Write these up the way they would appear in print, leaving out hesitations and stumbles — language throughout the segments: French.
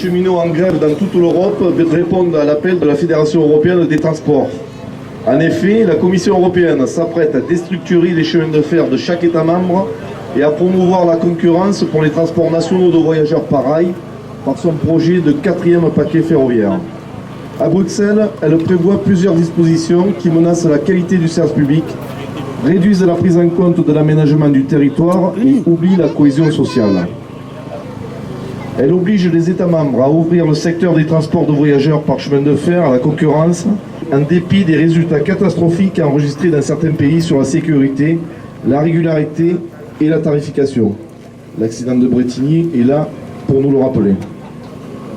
cheminots en grève dans toute l'Europe répondent à l'appel de la Fédération européenne des transports. En effet, la Commission européenne s'apprête à déstructurer les chemins de fer de chaque État membre et à promouvoir la concurrence pour les transports nationaux de voyageurs par rail par son projet de 4e paquet ferroviaire. À Bruxelles, elle prévoit plusieurs dispositions qui menacent la qualité du service public, réduisent la prise en compte de l'aménagement du territoire et oublient la cohésion sociale. Elle oblige les États membres à ouvrir le secteur des transports de voyageurs par chemin de fer à la concurrence, en dépit des résultats catastrophiques enregistrés dans certains pays sur la sécurité, la régularité et la tarification. L'accident de Bretigny est là pour nous le rappeler.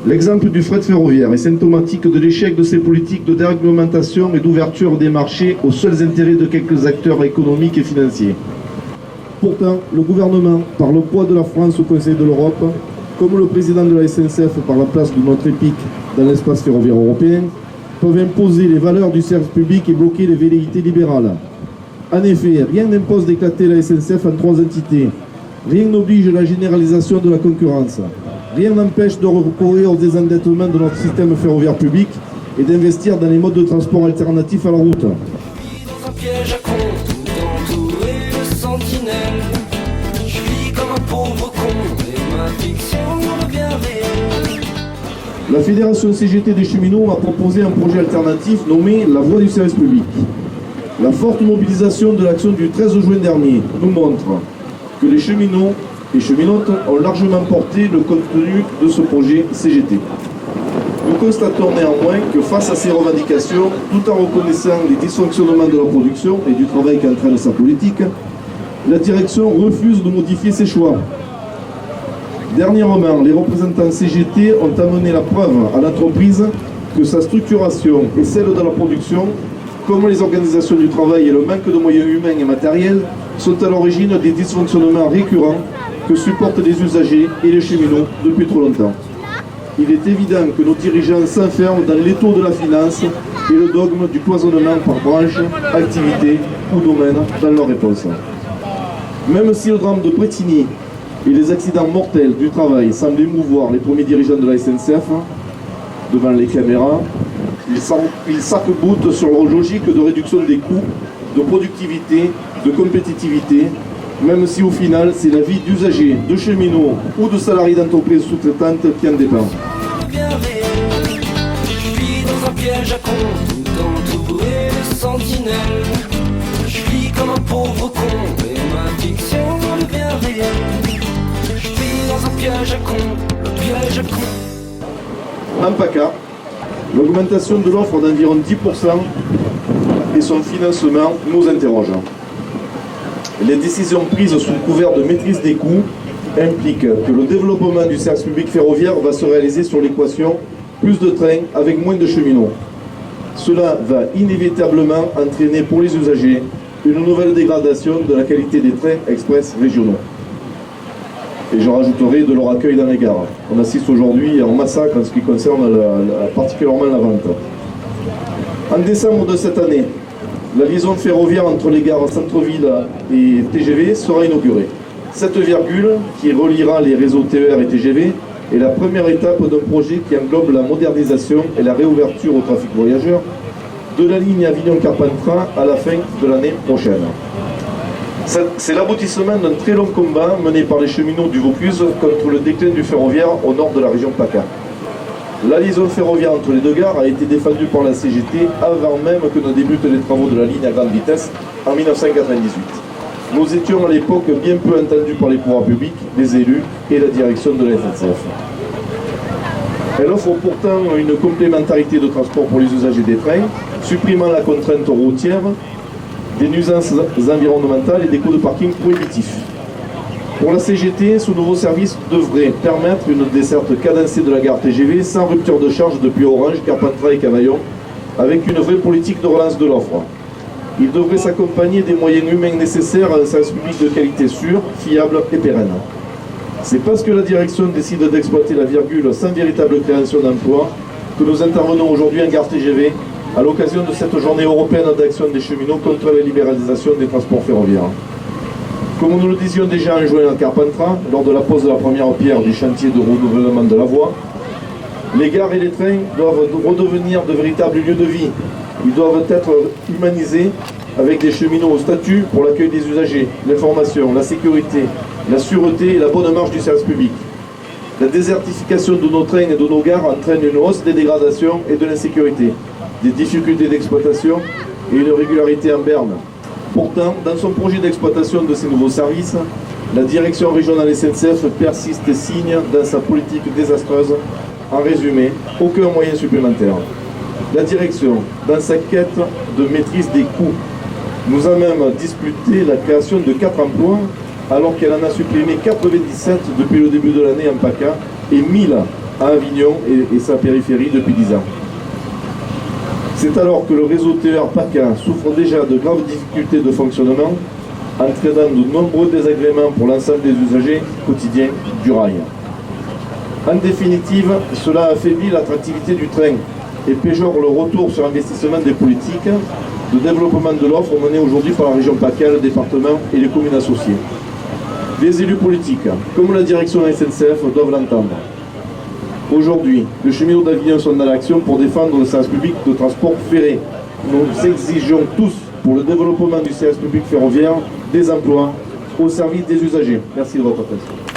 L'exemple du fret ferroviaire est symptomatique de l'échec de ces politiques de déréglementation et d'ouverture des marchés aux seuls intérêts de quelques acteurs économiques et financiers. Pourtant, le gouvernement, par le poids de la France au Conseil de l'Europe, comme le président de la SNCF par la place de notre épique dans l'espace ferroviaire européen, peuvent imposer les valeurs du service public et bloquer les velléités libérales. En effet, rien n'impose d'éclater la SNCF en 3 entités. Rien n'oblige la généralisation de la concurrence. Rien n'empêche de recourir au désendettement de notre système ferroviaire public et d'investir dans les modes de transport alternatifs à la route. La Fédération CGT des cheminots a proposé un projet alternatif nommé la voie du service public. La forte mobilisation de l'action du 13 juin dernier nous montre que les cheminots et cheminotes ont largement porté le contenu de ce projet CGT. Nous constatons néanmoins que face à ces revendications, tout en reconnaissant les dysfonctionnements de la production et du travail qu'entraîne sa politique, la direction refuse de modifier ses choix. Dernièrement, les représentants CGT ont amené la preuve à l'entreprise que sa structuration et celle de la production, comme les organisations du travail et le manque de moyens humains et matériels, sont à l'origine des dysfonctionnements récurrents que supportent les usagers et les cheminots depuis trop longtemps. Il est évident que nos dirigeants s'enferment dans l'étau de la finance et le dogme du cloisonnement par branche, activité ou domaine dans leur réponse. Même si le drame de Bretigny et les accidents mortels du travail semblent émouvoir les premiers dirigeants de la SNCF devant les caméras, ils s'arc-boutent sur leur logique de réduction des coûts, de productivité, de compétitivité, même si au final c'est la vie d'usagers, de cheminots ou de salariés d'entreprises sous-traitantes qui en dépend. Je vis dans un piège à con, tout entouré de sentinelles. Je vis comme un pauvre con, et ma fiction devient réelle. Je vis dans un piège à con, le piège à con. En PACA, l'augmentation de l'offre d'environ 10% et son financement nous interrogent. Les décisions prises sous couvert de maîtrise des coûts impliquent que le développement du service public ferroviaire va se réaliser sur l'équation plus de trains avec moins de cheminots. Cela va inévitablement entraîner pour les usagers une nouvelle dégradation de la qualité des trains express régionaux. Et je rajouterai de leur accueil dans les gares. On assiste aujourd'hui à un massacre en ce qui concerne particulièrement la vente. En décembre de cette année, la liaison ferroviaire entre les gares centre-ville et TGV sera inaugurée. Cette virgule, qui reliera les réseaux TER et TGV, est la première étape d'un projet qui englobe la modernisation et la réouverture au trafic voyageur de la ligne Avignon-Carpentras à la fin de l'année prochaine. C'est l'aboutissement d'un très long combat mené par les cheminots du Vaucluse contre le déclin du ferroviaire au nord de la région PACA. La liaison ferroviaire entre les deux gares a été défendue par la CGT avant même que ne débutent les travaux de la ligne à grande vitesse en 1998. Nous étions à l'époque bien peu entendus par les pouvoirs publics, les élus et la direction de la SNCF. Elle offre pourtant une complémentarité de transport pour les usagers des trains, supprimant la contrainte routière, des nuisances environnementales et des coûts de parking prohibitifs. Pour la CGT, ce nouveau service devrait permettre une desserte cadencée de la gare TGV sans rupture de charge depuis Orange, Carpentras et Cavaillon, avec une vraie politique de relance de l'offre. Il devrait s'accompagner des moyens humains nécessaires à un service public de qualité sûre, fiable et pérenne. C'est parce que la direction décide d'exploiter la virgule sans véritable création d'emploi que nous intervenons aujourd'hui en gare TGV à l'occasion de cette journée européenne d'action des cheminots contre la libéralisation des transports ferroviaires. Comme nous le disions déjà en juin à Carpentras, lors de la pose de la première pierre du chantier de renouvellement de la voie, Les gares et les trains doivent redevenir de véritables lieux de vie. Ils doivent être humanisés avec des cheminots au statut pour l'accueil des usagers, l'information, la sécurité, la sûreté et la bonne marche du service public. La désertification de nos trains et de nos gares entraîne une hausse des dégradations et de l'insécurité, des difficultés d'exploitation et une régularité en berne. Pourtant, dans son projet d'exploitation de ces nouveaux services, la direction régionale SNCF persiste et signe dans sa politique désastreuse. En résumé, aucun moyen supplémentaire. La direction, dans sa quête de maîtrise des coûts, nous a même disputé la création de 4 emplois, alors qu'elle en a supprimé 97 depuis le début de l'année en PACA et 1000 à Avignon et sa périphérie depuis 10 ans. C'est alors que le réseau TER PACA souffre déjà de graves difficultés de fonctionnement, entraînant de nombreux désagréments pour l'ensemble des usagers quotidiens du rail. En définitive, cela affaiblit l'attractivité du train et péjore le retour sur investissement des politiques de développement de l'offre menées aujourd'hui par la région PACA, le département et les communes associées. Les élus politiques, comme la direction de la SNCF, doivent l'entendre. Aujourd'hui, les cheminots d'Avignon sont dans l'action pour défendre le service public de transport ferré. Nous exigeons tous, pour le développement du service public ferroviaire, des emplois au service des usagers. Merci de votre attention.